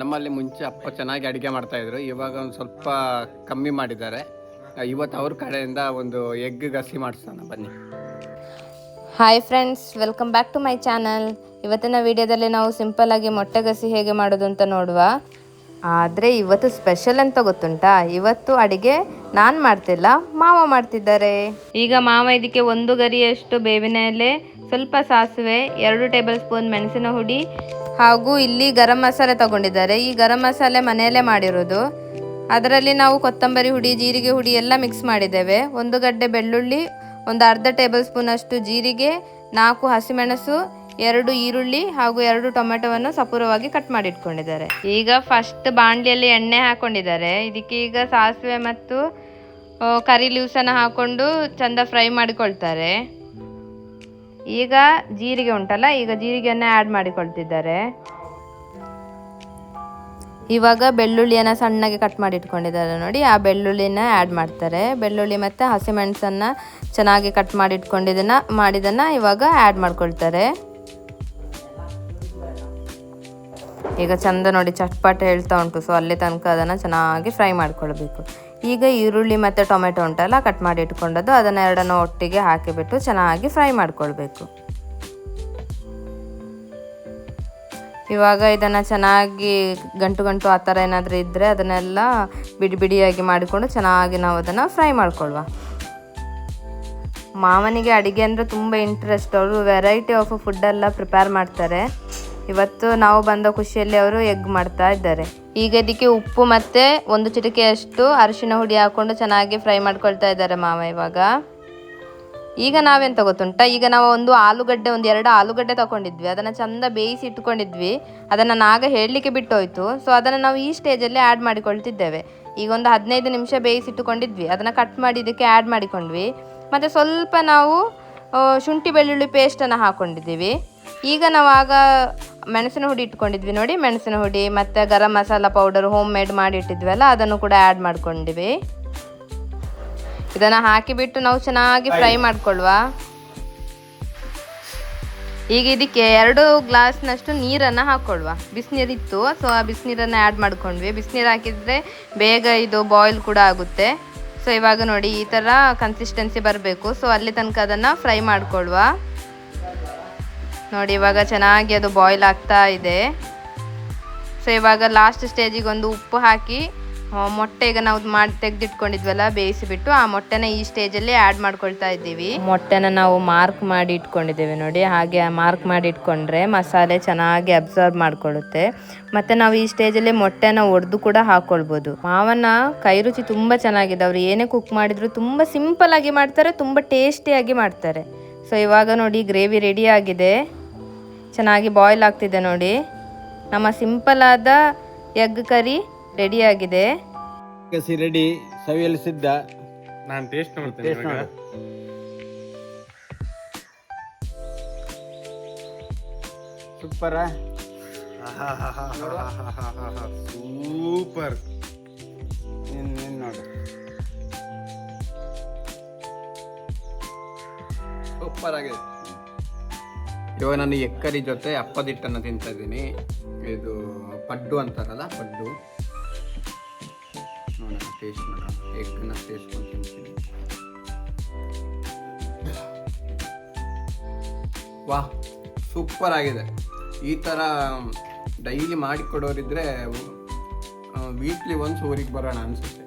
ನಮ್ಮಲ್ಲಿ ಮುಂಚೆ ಅಪ್ಪ ಚೆನ್ನಾಗಿ ಅಡುಗೆ ಮಾಡ್ತಾಯಿದ್ರು, ಇವಾಗ ಒಂದು ಸ್ವಲ್ಪ ಕಮ್ಮಿ ಮಾಡಿದ್ದಾರೆ. ಇವತ್ತು ಅವ್ರ ಕಡೆಯಿಂದ ಒಂದು ಎಗ್ ಗಸಿ ಮಾಡಿಸೋಣ ಬನ್ನಿ. Hi friends, welcome back to my channel. ಇವತ್ತಿನ ವಿಡಿಯೋದಲ್ಲಿ ನಾವು ಸಿಂಪಲ್ಲಾಗಿ ಮೊಟ್ಟೆ ಗಸಿ ಹೇಗೆ ಮಾಡೋದು ಅಂತ ನೋಡುವ. ಆದರೆ ಇವತ್ತು ಸ್ಪೆಷಲ್ ಅಂತ ಗೊತ್ತುಂಟಾ? ಇವತ್ತು ಅಡಿಗೆ ನಾನು ಮಾಡ್ತಿಲ್ಲ, ಮಾವ ಮಾಡ್ತಿದ್ದಾರೆ. ಈಗ ಮಾವ ಇದಕ್ಕೆ 1 ಗರಿಯಷ್ಟು ಬೇವಿನ ಎಲೆ, ಸ್ವಲ್ಪ ಸಾಸಿವೆ, 2 ಟೇಬಲ್ ಸ್ಪೂನ್ ಮೆಣಸಿನ ಹುಡಿ ಹಾಗೂ ಇಲ್ಲಿ ಗರಂ ಮಸಾಲೆ ತಗೊಂಡಿದ್ದಾರೆ. ಈ ಗರಂ ಮಸಾಲೆ ಮನೆಯಲ್ಲೇ ಮಾಡಿರೋದು. ಅದರಲ್ಲಿ ನಾವು ಕೊತ್ತಂಬರಿ ಹುಡಿ, ಜೀರಿಗೆ ಹುಡಿ ಎಲ್ಲ ಮಿಕ್ಸ್ ಮಾಡಿದ್ದೇವೆ. 1 ಗಡ್ಡೆ ಬೆಳ್ಳುಳ್ಳಿ, ಒಂದು ಅರ್ಧ ಟೇಬಲ್ ಸ್ಪೂನ್ ಅಷ್ಟು ಜೀರಿಗೆ, 4 ಹಸಿಮೆಣಸು, 2 ಈರುಳ್ಳಿ ಹಾಗೂ 2 ಟೊಮೆಟೊವನ್ನು ಸಪೂರವಾಗಿ ಕಟ್ ಮಾಡಿ ಇಟ್ಕೊಂಡಿದ್ದಾರೆ. ಈಗ ಫಸ್ಟ್ ಬಾಣಲಿಯಲ್ಲಿ ಎಣ್ಣೆ ಹಾಕೊಂಡಿದ್ದಾರೆ. ಇದಕ್ಕೆ ಈಗ ಸಾಸಿವೆ ಮತ್ತು ಕರಿ ಲೀವ್ಸನ್ನು ಹಾಕೊಂಡು ಚಂದ ಫ್ರೈ ಮಾಡಿಕೊಳ್ತಾರೆ. ಈಗ ಜೀರಿಗೆ ಉಂಟಲ್ಲ, ಈಗ ಜೀರಿಗೆಯನ್ನು ಆ್ಯಡ್ ಮಾಡಿಕೊಳ್ತಿದ್ದಾರೆ. ಇವಾಗ ಬೆಳ್ಳುಳ್ಳಿಯನ್ನು ಸಣ್ಣಗೆ ಕಟ್ ಮಾಡಿ ಇಟ್ಕೊಂಡಿದ್ದಾರೆ ನೋಡಿ, ಆ ಬೆಳ್ಳುಳ್ಳಿನ ಆ್ಯಡ್ ಮಾಡ್ತಾರೆ. ಬೆಳ್ಳುಳ್ಳಿ ಮತ್ತು ಹಸಿಮೆಣಸನ್ನು ಚೆನ್ನಾಗಿ ಕಟ್ ಮಾಡಿ ಮಾಡಿದ್ದನ್ನು ಇವಾಗ ಆ್ಯಡ್ ಮಾಡ್ಕೊಳ್ತಾರೆ. ಈಗ ಚಂದ ನೋಡಿ ಚಟ್ಪಟ ಹೇಳ್ತಾ ಉಂಟು. ಸೊ ಅಲ್ಲಿ ತನಕ ಅದನ್ನು ಚೆನ್ನಾಗಿ ಫ್ರೈ ಮಾಡ್ಕೊಳ್ಬೇಕು. ಈಗ ಈರುಳ್ಳಿ ಮತ್ತು ಟೊಮೆಟೊ ಉಂಟಲ್ಲ ಕಟ್ ಮಾಡಿ ಇಟ್ಕೊಂಡದ್ದು, ಅದನ್ನು ಎರಡನ್ನು ಒಟ್ಟಿಗೆ ಹಾಕಿಬಿಟ್ಟು ಚೆನ್ನಾಗಿ ಫ್ರೈ ಮಾಡ್ಕೊಳ್ಬೇಕು. ಇವಾಗ ಇದನ್ನು ಚೆನ್ನಾಗಿ ಗಂಟು ಆ ಥರ ಏನಾದರೂ ಇದ್ದರೆ ಅದನ್ನೆಲ್ಲ ಬಿಡಿಯಾಗಿ ಮಾಡಿಕೊಂಡು ಚೆನ್ನಾಗಿ ನಾವು ಅದನ್ನು ಫ್ರೈ ಮಾಡ್ಕೊಳ್ಳುವ. ಮಾವನಿಗೆ ಅಡುಗೆ ಅಂದರೆ ತುಂಬ ಇಂಟ್ರೆಸ್ಟ್. ಅವರು ವೆರೈಟಿ ಆಫ್ ಫುಡ್ಡೆಲ್ಲ ಪ್ರಿಪೇರ್ ಮಾಡ್ತಾರೆ. ಇವತ್ತು ನಾವು ಬಂದ ಖುಷಿಯಲ್ಲಿ ಅವರು ಎಗ್ ಮಾಡ್ತಾ ಇದ್ದಾರೆ. ಈಗ ಇದಕ್ಕೆ ಉಪ್ಪು ಮತ್ತು 1 ಚಿಟಿಕೆಯಷ್ಟು ಅರಿಶಿಣ ಹುಡಿ ಹಾಕ್ಕೊಂಡು ಚೆನ್ನಾಗಿ ಫ್ರೈ ಮಾಡ್ಕೊಳ್ತಾ ಇದ್ದಾರೆ ಮಾವ ಇವಾಗ. ಈಗ ನಾವೆಂತ ಗೊತ್ತುಂಟಾ, ಈಗ ನಾವು ಒಂದು 2 ಆಲೂಗಡ್ಡೆ ತಗೊಂಡಿದ್ವಿ. ಅದನ್ನು ಚಂದ ಬೇಯಿಸಿ ಇಟ್ಕೊಂಡಿದ್ವಿ. ಅದನ್ನು ನಾಗ ಹೇಳಲಿಕ್ಕೆ ಬಿಟ್ಟೋಯ್ತು. ಸೊ ಅದನ್ನು ನಾವು ಈ ಸ್ಟೇಜಲ್ಲಿ ಆ್ಯಡ್ ಮಾಡಿಕೊಳ್ತಿದ್ದೇವೆ. ಈಗ ಒಂದು 15 ನಿಮಿಷ ಬೇಯಿಸಿಟ್ಟುಕೊಂಡಿದ್ವಿ. ಅದನ್ನು ಕಟ್ ಮಾಡಿ ಇದಕ್ಕೆ ಆ್ಯಡ್ ಮಾಡಿಕೊಂಡ್ವಿ. ಮತ್ತು ಸ್ವಲ್ಪ ನಾವು ಶುಂಠಿ ಬೆಳ್ಳುಳ್ಳಿ ಪೇಸ್ಟನ್ನು ಹಾಕ್ಕೊಂಡಿದ್ದೀವಿ. ಈಗ ನಾವು ಆಗ ಮೆಣಸಿನ ಹುಡಿ ಇಟ್ಕೊಂಡಿದ್ವಿ ನೋಡಿ, ಮೆಣಸಿನ ಹುಡಿ ಮತ್ತು garam masala powder home made ಮಾಡಿ ಇಟ್ಟಿದ್ವಲ್ಲ, ಅದನ್ನು ಕೂಡ ಆ್ಯಡ್ ಮಾಡ್ಕೊಂಡಿವಿ. ಇದನ್ನು ಹಾಕಿಬಿಟ್ಟು ನಾವು ಚೆನ್ನಾಗಿ ಫ್ರೈ ಮಾಡ್ಕೊಳ್ಳುವ. ಈಗ ಇದಕ್ಕೆ 2 ಗ್ಲಾಸ್ನಷ್ಟು ನೀರನ್ನು ಹಾಕ್ಕೊಳ್ಳುವ. ಬಿಸಿನೀರಿತ್ತು, ಸೊ ಆ ಬಿಸಿನೀರನ್ನು ಆ್ಯಡ್ ಮಾಡ್ಕೊಂಡ್ವಿ. ಬಿಸಿನೀರು ಹಾಕಿದರೆ ಬೇಗ ಇದು ಬಾಯ್ಲ್ ಕೂಡ ಆಗುತ್ತೆ. ಸೊ ಇವಾಗ ನೋಡಿ ಈ ಥರ ಕನ್ಸಿಸ್ಟೆನ್ಸಿ ಬರಬೇಕು. ಸೊ ಅಲ್ಲಿ ತನಕ ಅದನ್ನು ಫ್ರೈ ಮಾಡ್ಕೊಳ್ಳುವ. ನೋಡಿ ಇವಾಗ ಚೆನ್ನಾಗಿ ಅದು ಬಾಯ್ಲ್ ಆಗ್ತಾ ಇದೆ. ಸೊ ಇವಾಗ ಲಾಸ್ಟ್ ಸ್ಟೇಜಿಗೆ ಒಂದು ಉಪ್ಪು ಹಾಕಿ ಮೊಟ್ಟೆ ಈಗ ನಾವು ತೆಗೆದಿಟ್ಕೊಂಡಿದ್ವಲ್ಲ ಬೇಯಿಸಿಬಿಟ್ಟು, ಆ ಮೊಟ್ಟೆನ ಈ ಸ್ಟೇಜಲ್ಲಿ ಆ್ಯಡ್ ಮಾಡ್ಕೊಳ್ತಾ ಇದ್ದೀವಿ. ಮೊಟ್ಟೆನ ನಾವು ಮಾರ್ಕ್ ಮಾಡಿ ಇಟ್ಕೊಂಡಿದ್ದೇವೆ ನೋಡಿ. ಹಾಗೆ ಮಾರ್ಕ್ ಮಾಡಿ ಇಟ್ಕೊಂಡ್ರೆ ಮಸಾಲೆ ಚೆನ್ನಾಗಿ ಅಬ್ಸರ್ವ್ ಮಾಡ್ಕೊಳ್ಳುತ್ತೆ. ಮತ್ತು ನಾವು ಈ ಸ್ಟೇಜಲ್ಲಿ ಮೊಟ್ಟೆನ ಒಡೆದು ಕೂಡ ಹಾಕ್ಕೊಳ್ಬೋದು. ಮಾವನ ಕೈ ರುಚಿ ತುಂಬ ಚೆನ್ನಾಗಿದೆ. ಅವರು ಏನೇ ಕುಕ್ ಮಾಡಿದ್ರು ತುಂಬ ಸಿಂಪಲ್ ಆಗಿ ಮಾಡ್ತಾರೆ, ತುಂಬ ಟೇಸ್ಟಿಯಾಗಿ ಮಾಡ್ತಾರೆ. ಸೊ ಇವಾಗ ನೋಡಿ ಗ್ರೇವಿ ರೆಡಿ ಆಗಿದೆ, ಚೆನ್ನಾಗಿ ಬಾಯ್ಲ್ ಆಗ್ತಿದೆ ನೋಡಿ. ನಮ್ಮ ಸಿಂಪಲ್ ಆದ ಎಗ್ ಕರಿ ರೆಡಿ ಆಗಿದೆ. ಗಸಿ ರೆಡಿ, ಸವಿಯಲು ಸಿದ್ಧ. ನಾನು ಟೇಸ್ಟ್ ಮಾಡ್ತೇನೆ. Super super. ನೋಡು, ಸೂಪರ್ ಆಗಿದೆ. ಇವಾಗ ನಾನು ಎಕ್ಕರಿ ಜೊತೆ ಅಪ್ಪದಿಟ್ಟನ್ನು ತಿಂತಾ ಇದ್ದೀನಿ. ಇದು ಪಡ್ಡು ಅಂತಾರಲ್ಲ, ಪಡ್ಡು. ನೋಡೋಣ, ಟೇಸ್ಟ್ ಮಾಡೋಣ. ಎಗ್ನ ಸೇರಿಸ್ಕೊಂಡು ತಿಂತೀನಿ. ವಾಹ್, ಸೂಪರ್ ಆಗಿದೆ. ಈ ಥರ ಡೈಲಿ ಮಾಡಿಕೊಡೋರಿದ್ರೆ ವೀಕ್ಲಿ ಒನ್ಸ್ ಊರಿಗೆ ಬರೋಣ ಅನಿಸುತ್ತೆ.